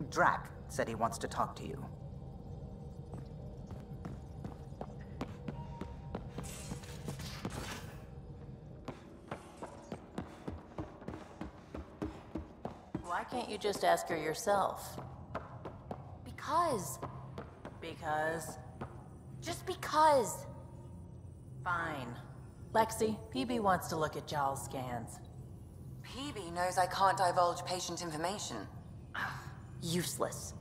Drac said he wants to talk to you. Why can't you just ask her yourself? Because. Because? Just because. Fine. Lexi, PB wants to look at Jaal's scans. PB knows I can't divulge patient information. Useless.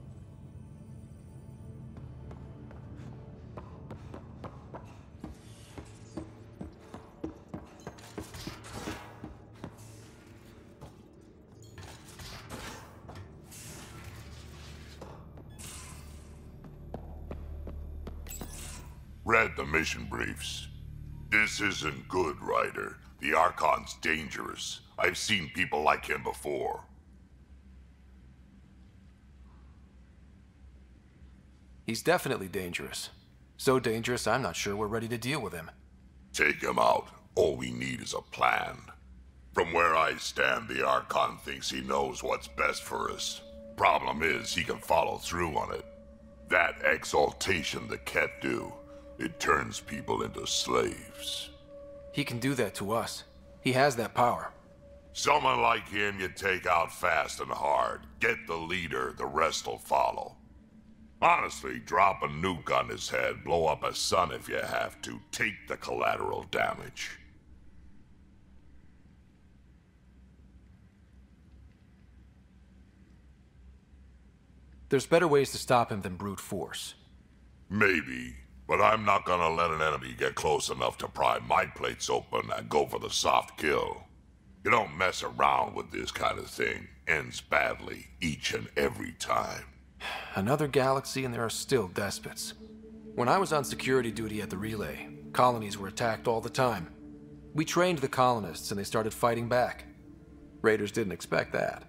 Read the mission briefs. This isn't good, Ryder. The Archon's dangerous. I've seen people like him before. He's definitely dangerous. So dangerous, I'm not sure we're ready to deal with him. Take him out. All we need is a plan. From where I stand, the Archon thinks he knows what's best for us. Problem is, he can follow through on it. That exaltation the Ket do, it turns people into slaves. He can do that to us. He has that power. Someone like him you take out fast and hard. Get the leader, the rest will follow. Honestly, drop a nuke on his head, blow up a sun if you have to. Take the collateral damage. There's better ways to stop him than brute force. Maybe, but I'm not gonna let an enemy get close enough to pry my plates open and go for the soft kill. You don't mess around with this kind of thing. Ends badly, each and every time. Another galaxy and there are still despots. When I was on security duty at the Relay, colonies were attacked all the time. We trained the colonists and they started fighting back. Raiders didn't expect that.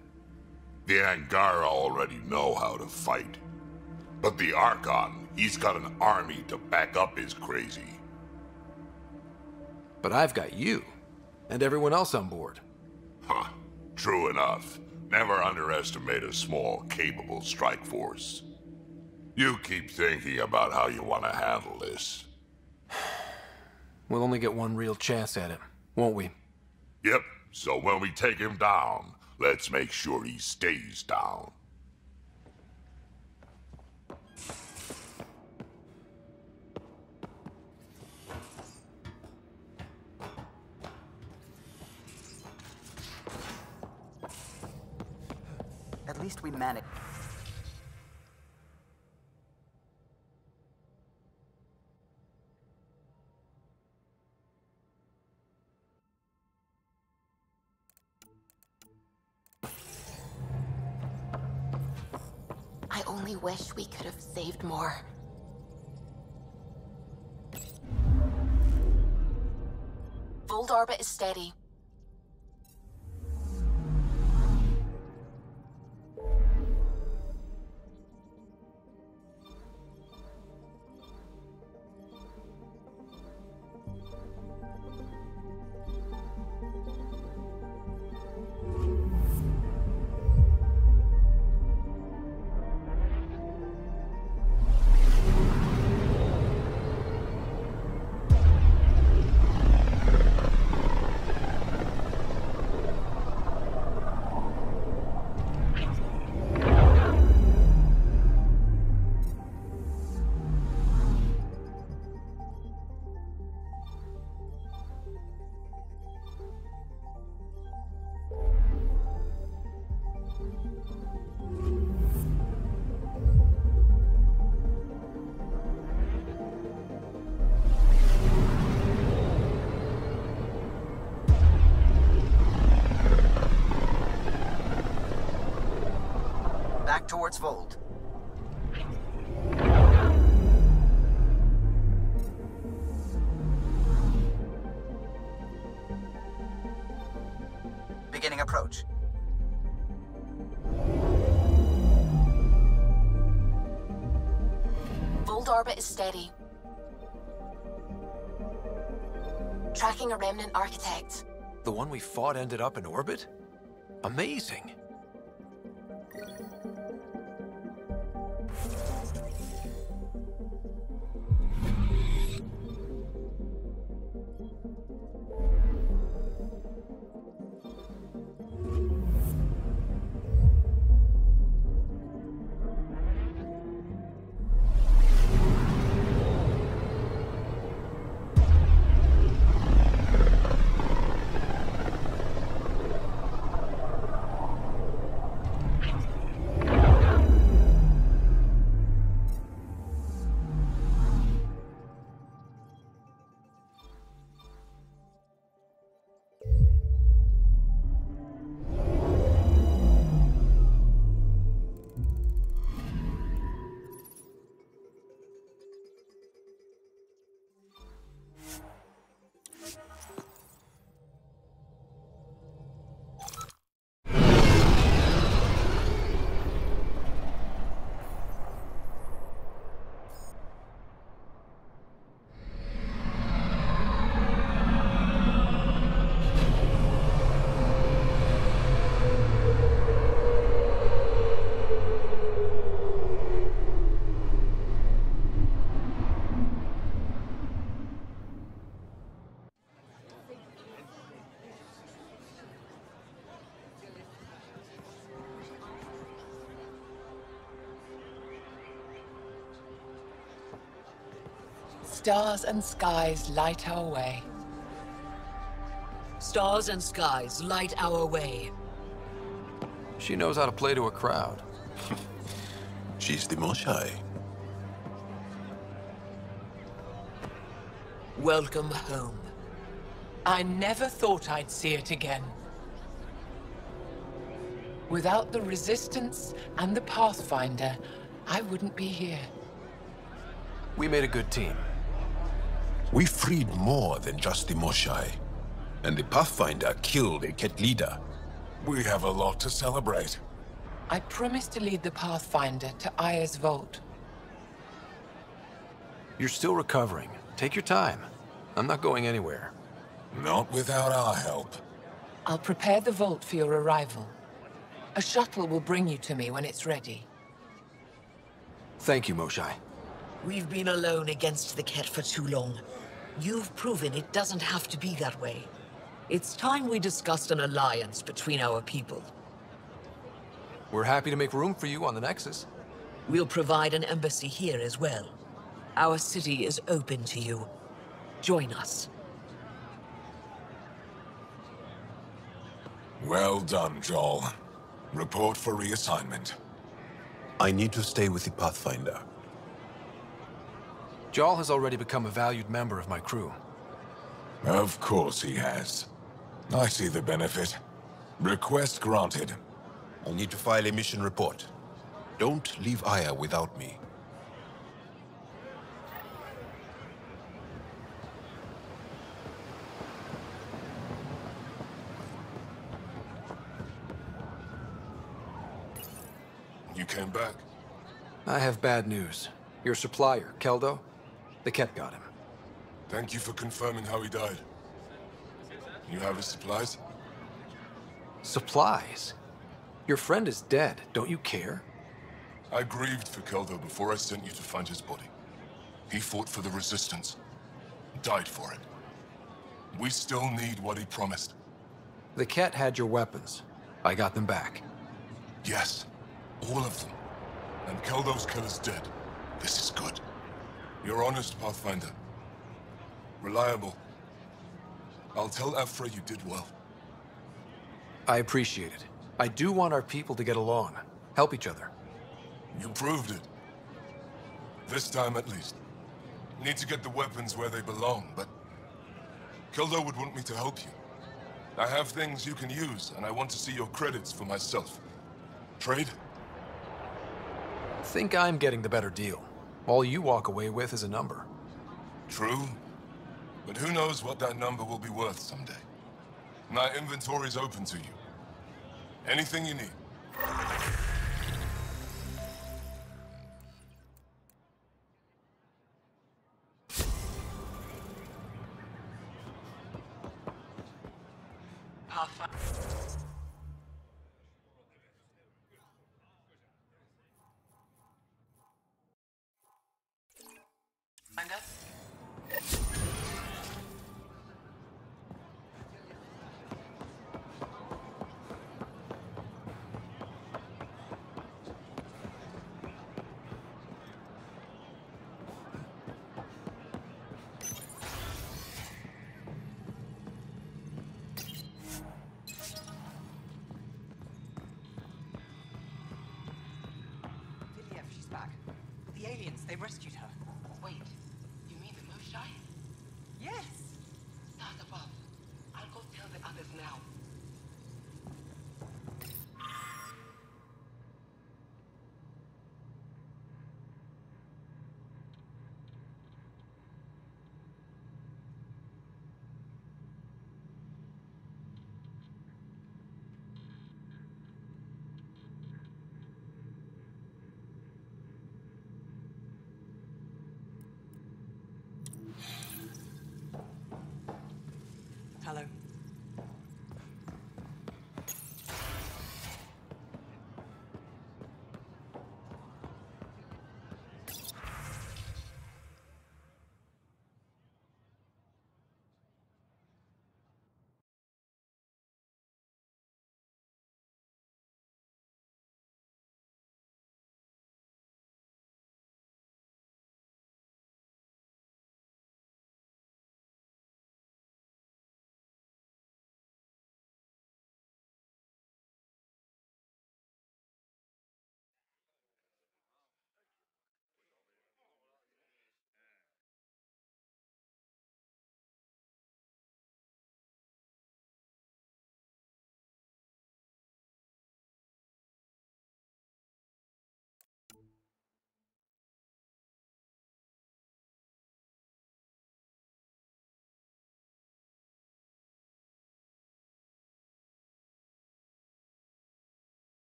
The Angara already know how to fight. But the Archon, he's got an army to back up his crazy. But I've got you, and everyone else on board. Huh, true enough. Never underestimate a small, capable strike force. You keep thinking about how you want to handle this. We'll only get one real chance at it, won't we? Yep, so when we take him down, let's make sure he stays down. At least we managed. I only wish we could have saved more. Fold orbit is steady. Back towards Fold. Beginning approach. Fold orbit is steady. Tracking a remnant architect. The one we fought ended up in orbit? Amazing. Stars and skies light our way. Stars and skies light our way. She knows how to play to a crowd. She's the Moshai. Welcome home. I never thought I'd see it again. Without the Resistance and the Pathfinder, I wouldn't be here. We made a good team. We freed more than just the Moshai. And the Pathfinder killed a Ket leader. We have a lot to celebrate. I promised to lead the Pathfinder to Aya's vault. You're still recovering. Take your time. I'm not going anywhere. Not without our help. I'll prepare the vault for your arrival. A shuttle will bring you to me when it's ready. Thank you, Moshai. We've been alone against the Ket for too long. You've proven it doesn't have to be that way. It's time we discussed an alliance between our people. We're happy to make room for you on the Nexus. We'll provide an embassy here as well. Our city is open to you. Join us. Well done, Joel. Report for reassignment. I need to stay with the Pathfinder. Jarl has already become a valued member of my crew. Of course he has. I see the benefit. Request granted. I need to file a mission report. Don't leave Aya without me. You came back. I have bad news. Your supplier, Keldo, the Ket got him. Thank you for confirming how he died. You have his supplies? Supplies? Your friend is dead. Don't you care? I grieved for Keldo before I sent you to find his body. He fought for the Resistance. Died for it. We still need what he promised. The Ket had your weapons. I got them back. Yes. All of them. And Keldo's killer's dead. This is good. You're honest, Pathfinder. Reliable. I'll tell Afra you did well. I appreciate it. I do want our people to get along. Help each other. You proved it. This time at least. Need to get the weapons where they belong, but... Keldo would want me to help you. I have things you can use, and I want to see your credits for myself. Trade? Think I'm getting the better deal. All you walk away with is a number. True. But who knows what that number will be worth someday. My inventory's open to you. Anything you need. She's back. The aliens, they rescued her. Wait, you mean the Moshai? Yes! Start above. I'll go tell the others now.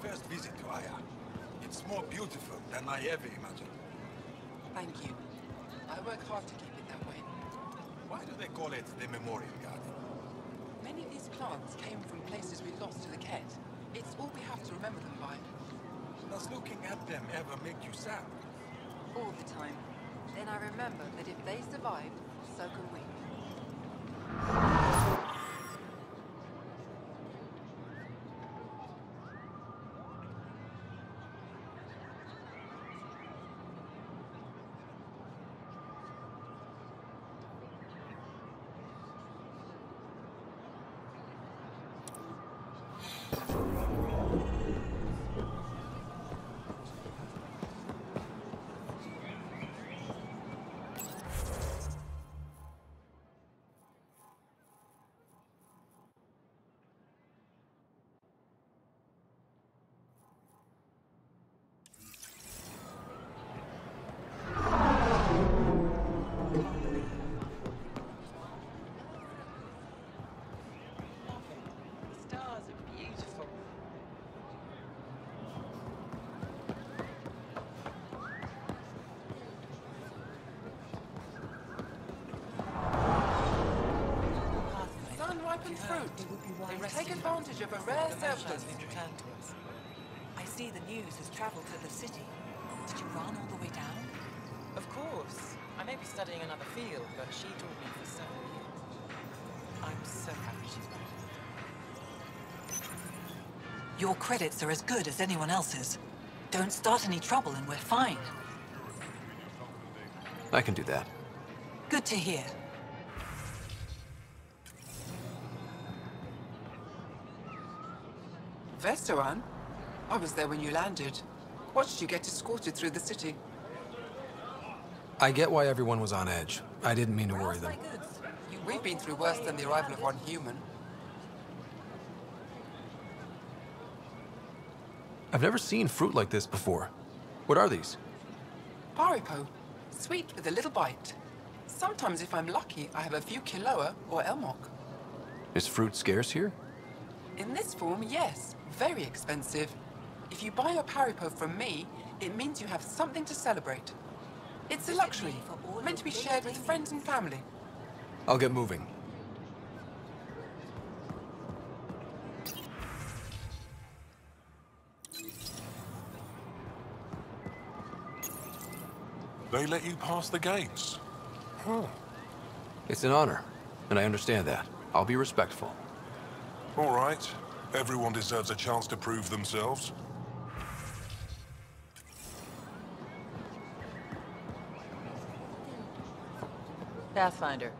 First visit to Aya. It's more beautiful than I ever imagined. Thank you. I work hard to keep it that way. Why do they call it the Memorial Garden? Many of these plants came from places we lost to the Ket. It's all we have to remember them by. Does looking at them ever make you sad? All the time. Then I remember that if they survived, so can we. Fruit. They take advantage of a rare surplus. I see the news has traveled to the city. Did you run all the way down? Of course. I may be studying another field, but she taught me for several years. I'm so happy she's back. Your credits are as good as anyone else's. Don't start any trouble and we're fine. I can do that. Good to hear. Vestoran? I was there when you landed. Watched you get escorted through the city. I get why everyone was on edge. I didn't mean to worry them. We've been through worse than the arrival of one human. I've never seen fruit like this before. What are these? Paripo. Sweet with a little bite. Sometimes if I'm lucky, I have a few Kiloa or Elmok. Is fruit scarce here? In this form, yes. Very expensive. If you buy a Paripo from me, it means you have something to celebrate. It's a luxury, meant to be shared with friends and family. I'll get moving. They let you pass the gates? Huh. It's an honor, and I understand that. I'll be respectful. All right. Everyone deserves a chance to prove themselves. Pathfinder.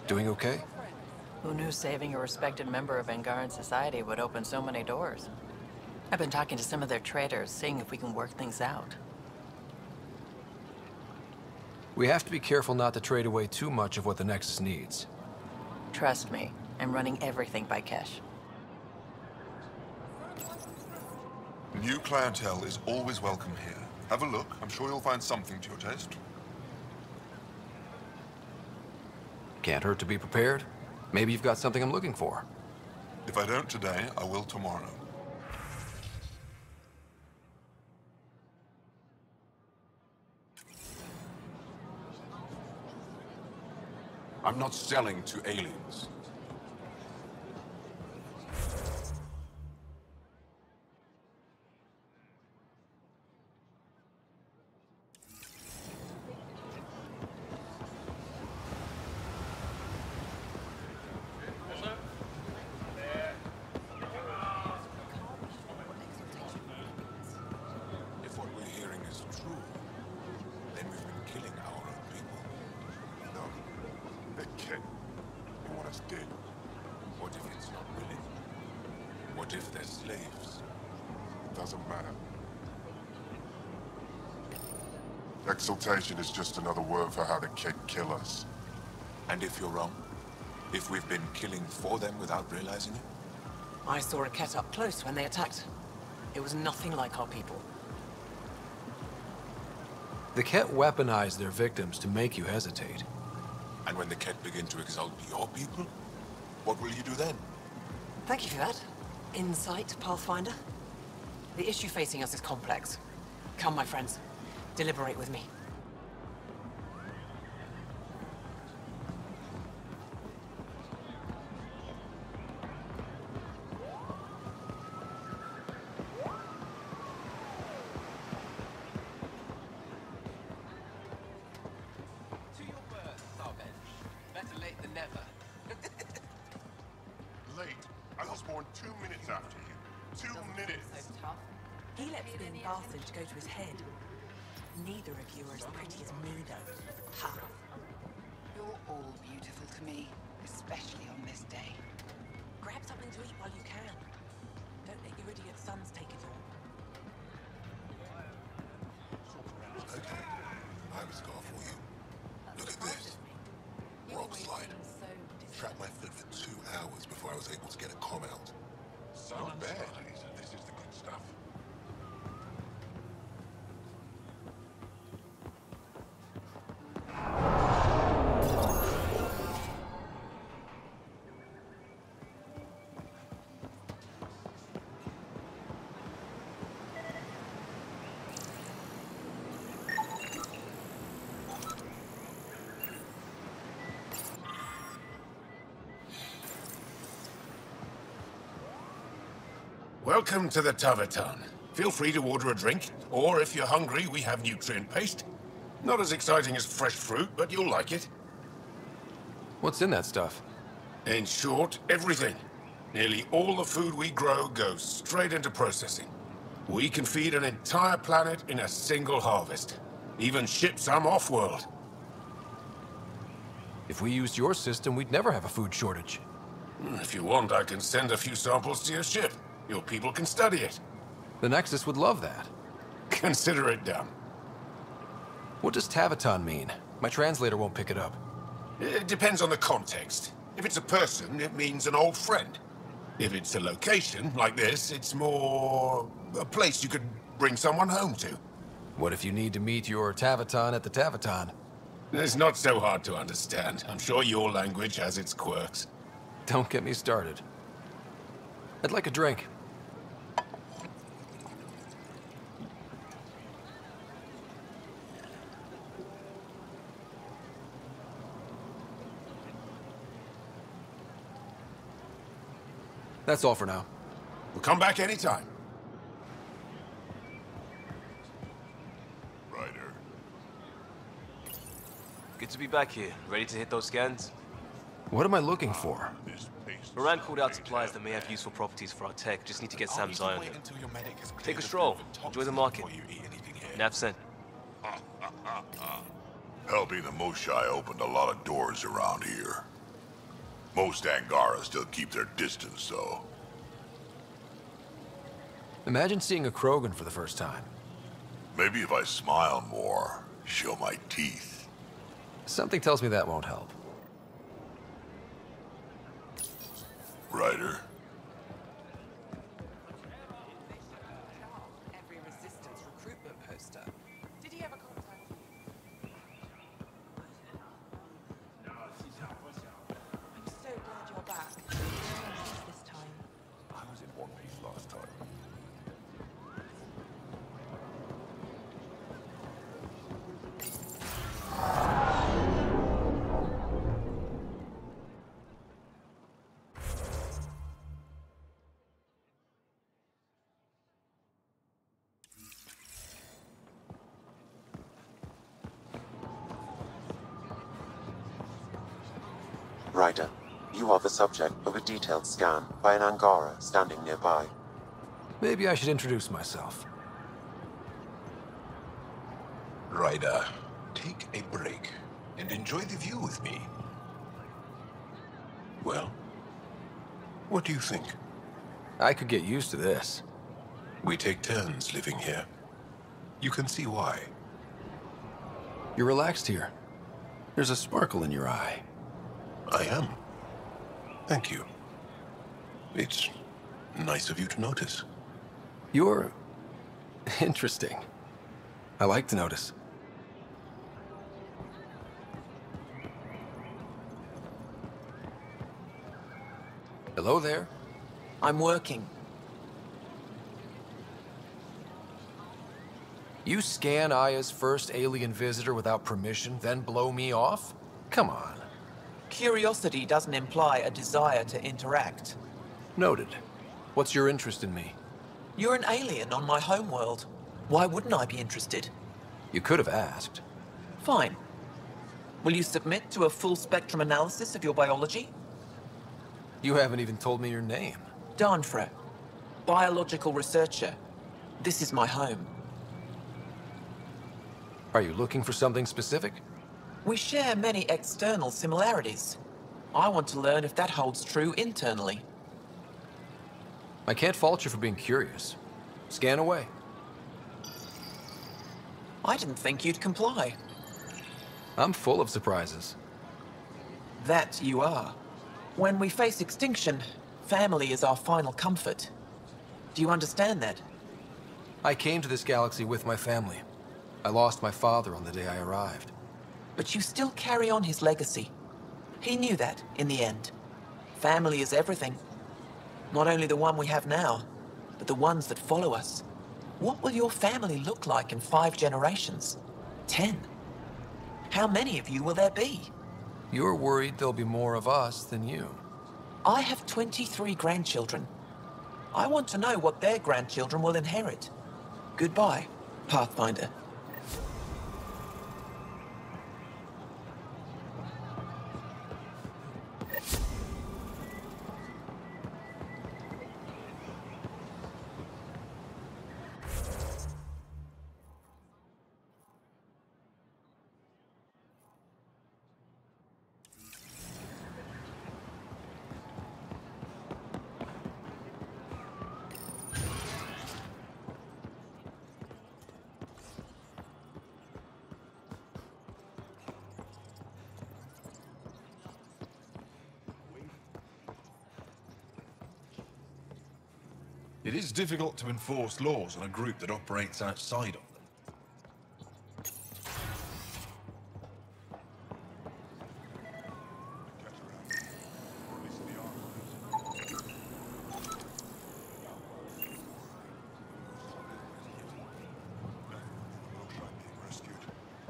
Doing okay? Who knew saving a respected member of Angaran society would open so many doors? I've been talking to some of their traders, seeing if we can work things out. We have to be careful not to trade away too much of what the Nexus needs. Trust me, I'm running everything by Kesh. New clientele is always welcome here. Have a look. I'm sure you'll find something to your taste. Can't hurt to be prepared. Maybe you've got something I'm looking for. If I don't today, I will tomorrow. I'm not selling to aliens. If what we're hearing is true, then we've been killing our own people. No. They can't. They want us dead. What if it's not willing? What if they're slaves? Doesn't matter. Exaltation is just another word for how the Kett kill us. And if you're wrong? If we've been killing for them without realizing it? I saw a Kett up close when they attacked. It was nothing like our people. The Kett weaponize their victims to make you hesitate. And when the Kett begin to exalt your people, what will you do then? Thank you for that. Insight, Pathfinder. The issue facing us is complex. Come, my friends. Deliberate with me. To your birth, Sarbench. Better late than never. Late? I was born 2 minutes after you. 2 minutes! So tough. He lets Lynn Barthage go to his head. Neither of you are as pretty as me, though. Ha! You're all beautiful to me, especially on this day. Grab something to eat while you can. Don't let your idiot sons take it all. Okay. I have a scar for you. Look at this. Rock slide. Trapped my foot for 2 hours before I was able to get a comm out. Not bad. This is the good stuff. Welcome to the Taverton. Feel free to order a drink, or if you're hungry, we have nutrient paste. Not as exciting as fresh fruit, but you'll like it. What's in that stuff? In short, everything. Nearly all the food we grow goes straight into processing. We can feed an entire planet in a single harvest. Even ship some off-world. If we used your system, we'd never have a food shortage. If you want, I can send a few samples to your ship. Your people can study it. The Nexus would love that. Consider it done. What does Taverton mean? My translator won't pick it up. It depends on the context. If it's a person, it means an old friend. If it's a location, like this, it's more a place you could bring someone home to. What if you need to meet your Taverton at the Taverton? It's not so hard to understand. I'm sure your language has its quirks. Don't get me started. I'd like a drink. That's all for now. We'll come back anytime. Ryder. Good to be back here. Ready to hit those scans? What am I looking for? Moran called out supplies that may have useful properties for our tech. Just need to get Sam's eye on them. Take a stroll. Enjoy the market. Nav sent. Helping the Moshai opened a lot of doors around here. Most Angara still keep their distance, though. Imagine seeing a Krogan for the first time. Maybe if I smile more, show my teeth. Something tells me that won't help. Ryder. Every resistance recruitment poster. Did he ever contact you? I'm so glad you're back. This time. I was in one piece last time. Ryder, you are the subject of a detailed scan by an Angara standing nearby. Maybe I should introduce myself. Ryder, take a break and enjoy the view with me. Well, what do you think? I could get used to this. We take turns living here. You can see why. You're relaxed here. There's a sparkle in your eye. I am. Thank you. It's nice of you to notice. You're interesting. I like to notice. Hello there. I'm working. You scan Aya's first alien visitor without permission, then blow me off? Come on. Curiosity doesn't imply a desire to interact. Noted. What's your interest in me? You're an alien on my homeworld. Why wouldn't I be interested? You could have asked. Fine. Will you submit to a full-spectrum analysis of your biology? You haven't even told me your name. Darnfra. Biological researcher. This is my home. Are you looking for something specific? We share many external similarities. I want to learn if that holds true internally. I can't fault you for being curious. Scan away. I didn't think you'd comply. I'm full of surprises. That you are. When we face extinction, family is our final comfort. Do you understand that? I came to this galaxy with my family. I lost my father on the day I arrived. But you still carry on his legacy. He knew that, in the end. Family is everything. Not only the one we have now, but the ones that follow us. What will your family look like in 5 generations? 10? How many of you will there be? You're worried there'll be more of us than you. I have 23 grandchildren. I want to know what their grandchildren will inherit. Goodbye, Pathfinder. It is difficult to enforce laws on a group that operates outside of them.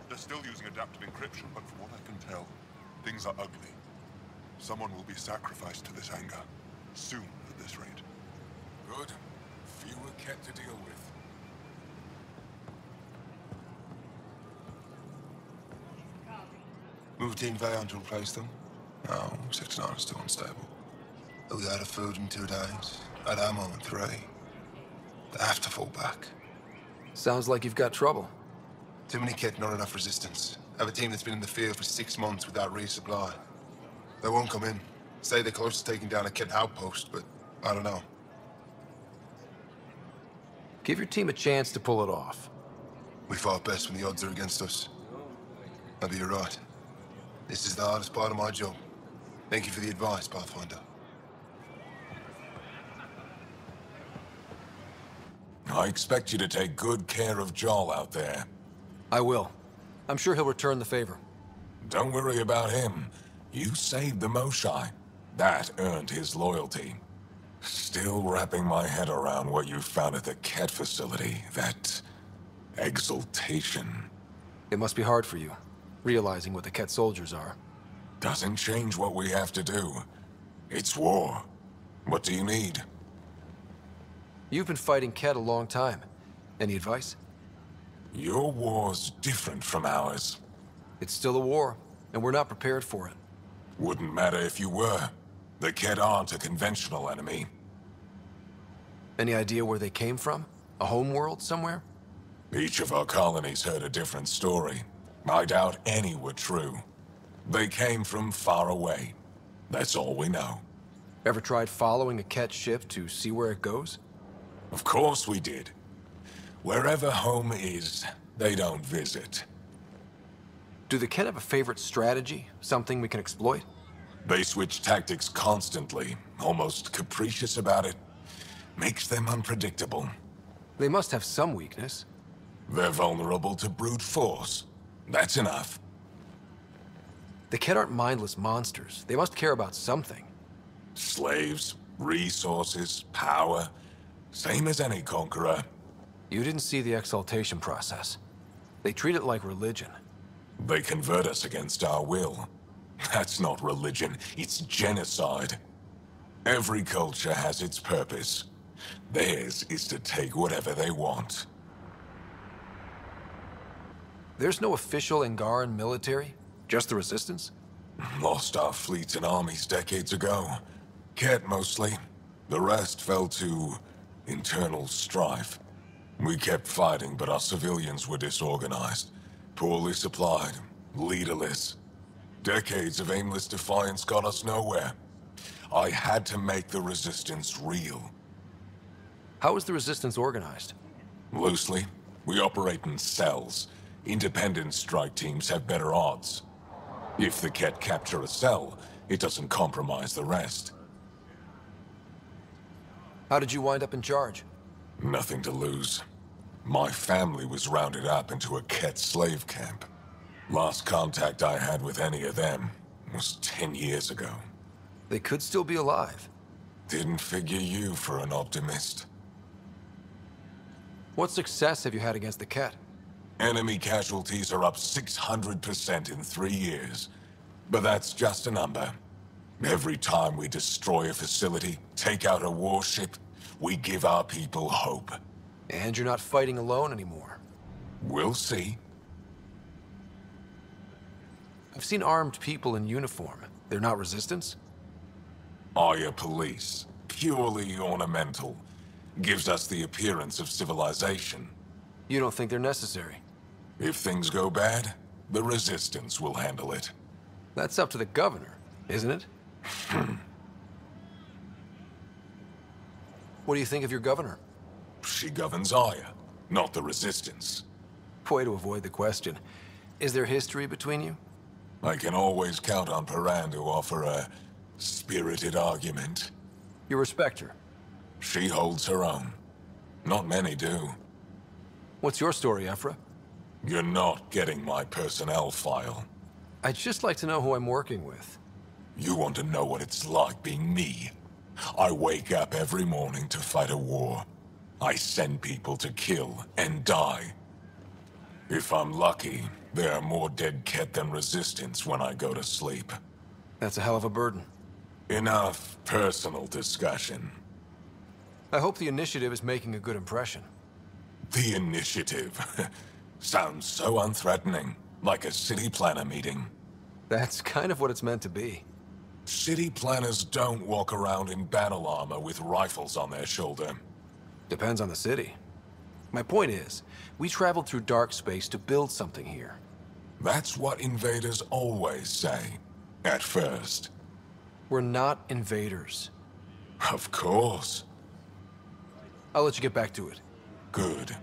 They're still using adaptive encryption, but from what I can tell, things are ugly. Someone will be sacrificed to this anger. Soon, at this rate. Good. Fewer Ket to deal with. Moved Team Vayon to replace them? No, 6-9 is still unstable. They'll be out of food in 2 days. Out of ammo in 3. They have to fall back. Sounds like you've got trouble. Too many Ket, not enough resistance. Have a team that's been in the field for 6 months without resupply. They won't come in. Say they're close to taking down a Ket outpost, but I don't know. Give your team a chance to pull it off. We fought best when the odds are against us. Maybe you're right. This is the hardest part of my job. Thank you for the advice, Pathfinder. I expect you to take good care of Jarl out there. I will. I'm sure he'll return the favor. Don't worry about him. You saved the Moshai. That earned his loyalty. Still wrapping my head around what you found at the Ket facility. That exultation. It must be hard for you, realizing what the Ket soldiers are. Doesn't change what we have to do. It's war. What do you need? You've been fighting Ket a long time. Any advice? Your war's different from ours. It's still a war, and we're not prepared for it. Wouldn't matter if you were. The Kett aren't a conventional enemy. Any idea where they came from? A homeworld somewhere? Each of our colonies heard a different story. I doubt any were true. They came from far away. That's all we know. Ever tried following a Kett ship to see where it goes? Of course we did. Wherever home is, they don't visit. Do the Kett have a favorite strategy? Something we can exploit? They switch tactics constantly, almost capricious about it. Makes them unpredictable. They must have some weakness. They're vulnerable to brute force. That's enough. The Kett aren't mindless monsters. They must care about something. Slaves, resources, power. Same as any conqueror. You didn't see the exaltation process. They treat it like religion. They convert us against our will. That's not religion, it's genocide. Every culture has its purpose. Theirs is to take whatever they want. There's no official Angaran military? Just the Resistance? Lost our fleets and armies decades ago. Kett mostly. The rest fell to internal strife. We kept fighting, but our civilians were disorganized. Poorly supplied, leaderless. Decades of aimless defiance got us nowhere. I had to make the Resistance real. How is the Resistance organized? Loosely, we operate in cells. Independent strike teams have better odds. If the Kett capture a cell, it doesn't compromise the rest. How did you wind up in charge? Nothing to lose. My family was rounded up into a Kett slave camp. Last contact I had with any of them was 10 years ago. They could still be alive. Didn't figure you for an optimist. What success have you had against the Kett? Enemy casualties are up 600% in 3 years. But that's just a number. Every time we destroy a facility, take out a warship, we give our people hope. And you're not fighting alone anymore. We'll see. I've seen armed people in uniform. They're not Resistance? Aya police. Purely ornamental. Gives us the appearance of civilization. You don't think they're necessary? If things go bad, the Resistance will handle it. That's up to the governor, isn't it? What do you think of your governor? She governs Aya, not the Resistance. Way to avoid the question. Is there history between you? I can always count on Paran to offer a spirited argument. You respect her? She holds her own. Not many do. What's your story, Ephra? You're not getting my personnel file. I'd just like to know who I'm working with. You want to know what it's like being me? I wake up every morning to fight a war. I send people to kill and die. If I'm lucky, there are more dead Kett than Resistance when I go to sleep. That's a hell of a burden. Enough personal discussion. I hope the initiative is making a good impression. The initiative? Sounds so unthreatening, like a city planner meeting. That's kind of what it's meant to be. City planners don't walk around in battle armor with rifles on their shoulder. Depends on the city. My point is, we traveled through dark space to build something here. That's what invaders always say. At first. We're not invaders. Of course. I'll let you get back to it. Good.